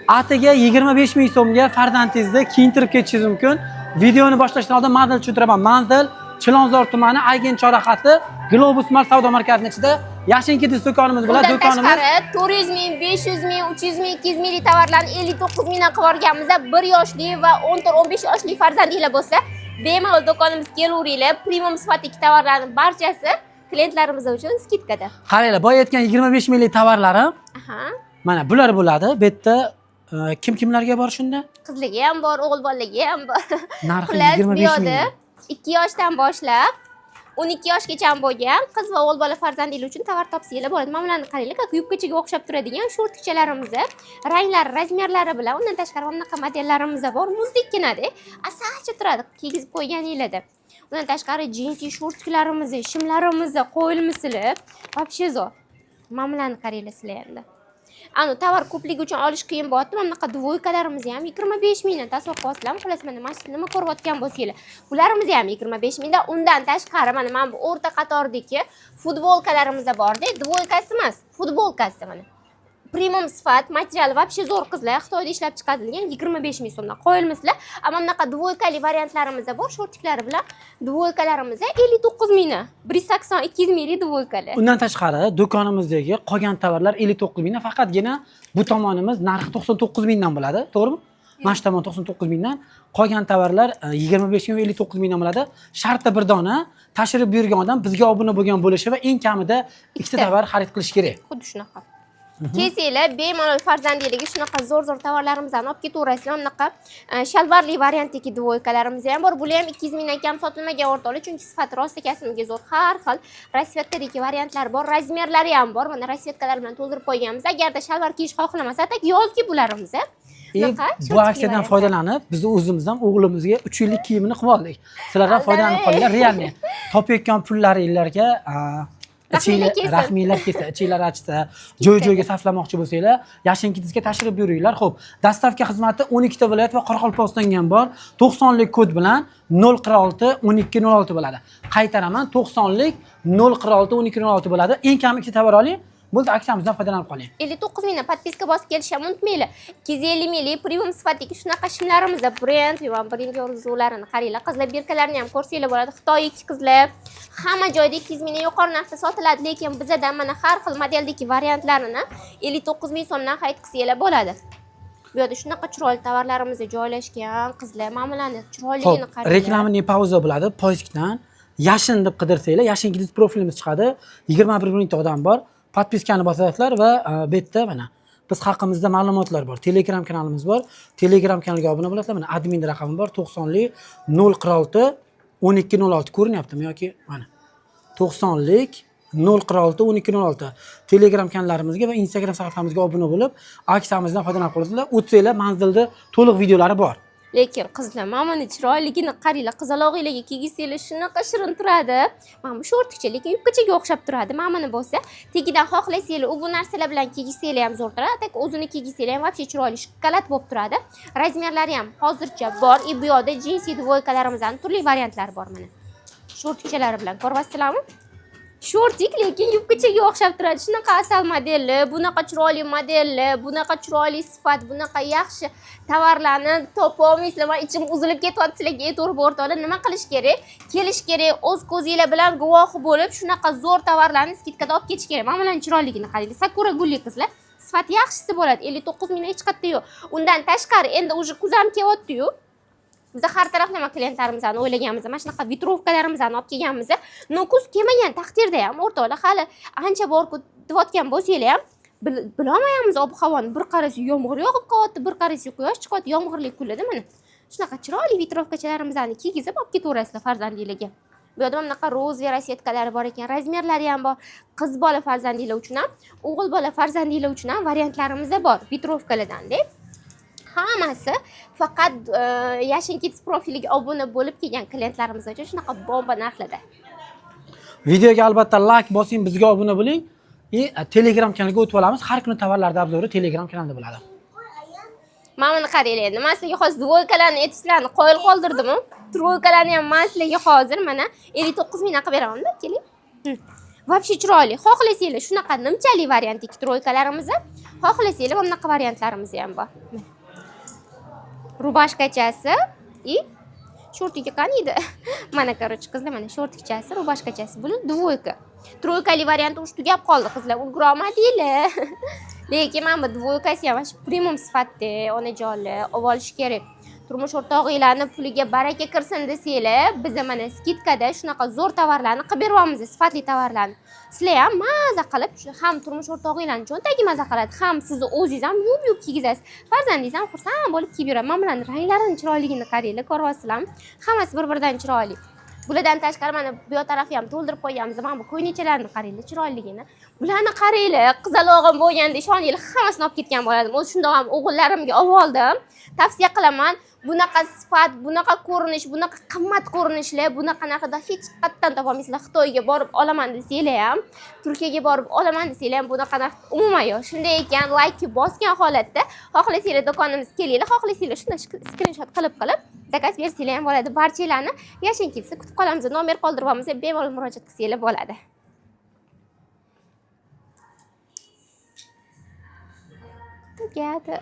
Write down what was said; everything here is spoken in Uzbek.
Atiga 25 ming so'mga farzandingizni kiyintirib ketishingiz mumkin. Videoni boshlashdan oldin manzil tushuntiraman. Manzil Chilonzor tumani Aygen chorrahasi Globus Mart savdo markazining ichida Yashinki do'konimiz bilan do'konimiz 400 ming, 500 ming, 300 ming, 200 minglik tovarlarni 59 mingdan qilib yuborganmizda 1 yoshli va 14-15 yoshli farzandinglar bo'lsa, bemalol do'konimizga kelaveringlar. Premium sifatdagi tovarlarning barchasi klientlarimiz uchun skidkada. Qaranglar, boya aytgan 25 minglik tovarlarim. Mana bular bo'ladi. Bu yerda kimlarga bor shunda? Qizligi ham bor, o'g'il bolalarga ham bor. Narxi Xullas, 25 bu yerda ming. 2 yoshdan boshlab 12 yoshgacha bo'lgan qiz va o'g'il bola farzandinglar uchun tovar topsanglar bo'ladi. Mana bularni qaranglar, yubkachaga o'xshab turadigan shortikalarimiz, ranglari, razmerlari bilan undan tashqari bunaqa modellarimiz bor. Muzdekkinada asalcha turadi kiygizib qo'yganinglarda. Undan tashqari jinsi shortikalarimiz, shimlarimiz, qo'yilmisili, вообще zo'r. Mana bularni qaranglar sizlar endi. Ani tovar ko'pligi uchun olish qiyin bo'lyapti. Mana bunaqa dvoykalarimiz ham 25 mingdan tasavvur qilasizlar. Xullas mana nima ko'rayotgan bo'lsanglar, bularimiz ham 25 mingdan. Undan tashqari mana bu o'rta qatordagi futbolkalarimiz bor-da, dvoykasi emas, futbolkasi mana. Premium sifat, material вообще zo'r qizlar, Xitoyda ishlab chiqarilgan 25 ming so'mdan qo'yilmisizlar. Ammo bunaqa dvoykali variantlarimiz bor, shortiklari bilan dvoykalarimiz 59 mingdan. 180-200 minglik dvoykalar. Undan tashqari do'konimizdagi qolgan tovarlar 59 mingdan, faqatgina bu tomonimiz narxi 99 mingdan bo'ladi, to'g'rimi? Mana shu tomon 99 mingdan, qolgan tovarlar 25 ming va 59 mingdan bo'ladi. Sharti bir dona tashrif buyurgan odam bizga obuna bo'lgan bo'lishi va eng kamida ikkita tovar xarid qilish kerak. Xuddi shunaqa. Kelsanglar bemalol farzandingizga shunaqa zo'r tovarlarimizni olib ketaverasizlar. Unaqa shalvarli variantdagi dvoykalarimiz ham bor. Bular ham 200 mingdan kam sotilmagan o'rtoqlar, chunki sifati rosti kasimiga zo'r. Har xil rasvetkadagi variantlar bor, razmerlari ham bor. Mana rasvetkalar bilan to'ldirib qo'yganmiz. Agarda shalvar kiyish xohlamasak, yozgi bularimiz. Bu aksiyadan foydalanib, biz o'zimizdan o'g'limizga 3 yillik kiyimini qilib oldik. Sizlar ham foydalanib qolinglar. Realni topayotgan pullaringlarga rahmiylar kelsa, ichinglar achisa, joy-joyga saflamoqchi bo'lsanglar, Yashinkidizga tashrif buyuringlar. Xo'p, dastavka xizmati 12 ta viloyat va Qoraqalpog'istonga ham bor. 90lik kod bilan 046 1206 bo'ladi. Qaytaraman, 90lik 046 1206 bo'ladi. Eng kam ikkita tovar oling. Bo'ldi, aksiyamizdan foydalanib qoling. 59 mingdan podpiska bosib kelishni unutmanglar. 250 minglik premium sifatdagi shunaqa shimlarimiz, brend va brend yozuvlarini qaranglar. Qizlar berkalarini ham ko'rsanglar bo'ladi. Xitoy qizlar hamma joyda 200 mingdan yuqori narxda sotiladi, lekin bizda mana har xil modeldagi variantlarini 59 ming so'mdan xarid qilsanglar bo'ladi. Bu yerda shunaqa chiroyli tovarlarimiz joylashgan, qizlar ma'mulani chiroyligini qarang. Reklamaning pauza bo'ladi. Poyskdan Yashin deb qidirsanglar, Yashinkidiz profilimiz chiqadi. 21 mingta odam bor. Podpiskani bosasizlar va bu yerda mana biz haqimizda ma'lumotlar bor. Telegram kanalimiz bor. Telegram kanaliga obuna bo'lasizlar. Mana admin raqami bor. 90lik 046 1206 ko'rinyaptimi yoki mana 90lik 046 1206 Telegram kanallarimizga va Instagram sahifamizga obuna bo'lib, aksiyamizdan foydalanib qolasizlar. O'tsanglar manzilda to'liq videolari bor. Lekin qizlar mana chiroyligini qaranglar, qizaloqlarga kiygizsanglar shunaqa shirin turadi. Mana bu shortikcha, lekin yubkachaga o'xshab turadi. Mana bo'lsa, tegidan xohlasanglar, u bu narsalar bilan kiygizsanglar ham zo'r turadi. Tak o'zini kiygizsanglar ham вообще chiroyli shokolad bo'lib turadi. Razmerlari ham hozircha bor. Bu yerda jinsi dvoykalarimizning turli variantlari bor mana. Shortikchalari bilan ko'ryapsizlarmi? Shortik, lekin yubkachaga o'xshab turadi. Shunaqa asal modelli, bunaqa chiroyli modelli, bunaqa chiroyli sifat, bunaqa yaxshi tovarlarni topa olmaysizlar. Men ichim uzilib ketyapti sizlarga aytib o'rtoqlar, nima qilish kerak? Kelish kerak, o'z ko'zinglar bilan guvohi bo'lib, shunaqa zo'r tovarlarni skidkada olib ketish kerak. Mana bularning chiroyligini qaranglar. Sakura gulli qizlar. Sifat yaxshisi bo'ladi. 59 mingdan hech qayerda yo'q. Undan tashqari endi уже kuz ham kelyapti-yu. Biz har taraflama klientlarimizni o'ylaganmiz, mana shunaqa vitrovkalarimizni olib kelganmiz. Kuz kelmagan taqdirda ham o'rtoqlar hali ancha bor deyotgan bo'lsanglar ham bilolmaymiz ob-havoni. Bir qarasi yomg'ir yog'ib qolyapti, bir qarasi quyosh chiqyapti, yomg'irli kunlarda mana shunaqa chiroyli vitrovkachalarimizni kiygizib olib ketaverasizlar farzandinglarga. Bu yerda bunaqa roz va rasvetkalari bor ekan, razmerlari ham bor. Qiz bola farzandinglar uchun ham, o'g'il bola farzandinglar uchun ham variantlarimiz bor vitrovkalardan-da. Hammasi faqat Yashinkids profiliga obuna bo'lib kelgan klientlarimiz uchun shunaqa bomba narxlarda. Videoga albatta like bosing, bizga obuna bo'ling. Telegram kanaliga o'tib olamiz. Har kuni tovarlarda obzori Telegram kanalida bo'ladi. Mana buni qaranglar endi. Men sizlarga hozir dvoykalarni aytishlarni qoyil qoldirdimmi? Troykalarni ham men sizlarga hozir mana 59 mingdan qilib beraman-da, keling. Вообще chiroyli. Xohlasanglar shunaqa nimchali variantdagi troykalarimiz, xohlasanglar bunaqa variantlarimiz ham bor. Rubashkachasi и shortiga qani edi? Mana короче qizlar, mana shortikchasi, rubashkachasi. Bu dvoyka. Troykali varianti uch tugab qoldi qizlar. Ulgura olmadinglar. Lekin mana bu dvoykasi ham premium sifatda onajonlar olib olish kerak. Turmush o'rtog'inglarning puliga baraka kirsin desanglar, biz mana skidkada shunaqa zo'r tovarlarni qilib beryapmiz, sifatli tovarlarni. Sizlar ham maza qilib, ham turmush o'rtog'inglarning cho'ntagi maza qiladi, ham sizni o'zingiz ham yuvib kiygizasiz. Farzandingiz ham xursand bo'lib kiyib yuradi. Mana bularning ranglarining chiroyligini qaranglar, ko'ryapsizlarmi? Hammasi bir-biridan chiroyli. Bulardan tashqari mana bu tarafga ham to'ldirib qo'yamiz. Mana bu ko'ynechalarni qaranglar, chiroyligini. Bularni qaranglar, qizalog'im bo'lganda ishoninglar, hammasini olib ketgan bo'ladim. O'zi shundoq ham o'g'illarimga olib oldim. Tavsiya qilaman. Bunaqa sifat, bunaqa ko'rinish, bunaqa qimmat ko'rinishlar, bunaqa narxda hech qayerdan topolmaysizlar. Xitoyga borib olaman desanglar ham, Turkiyaga borib olaman desanglar ham bunaqa narx umuman yo'q. Shunday ekan, like bosgan holatda xohlasanglar do'konimizga kelinglar, xohlasanglar shunday skrinshot qilib zakaz bersanglar ham bo'ladi. Barchalarni yashin kelsa kutib qolamiz. Nomer qoldirib bemalol murojaat qilsanglar bo'ladi. Tugadi.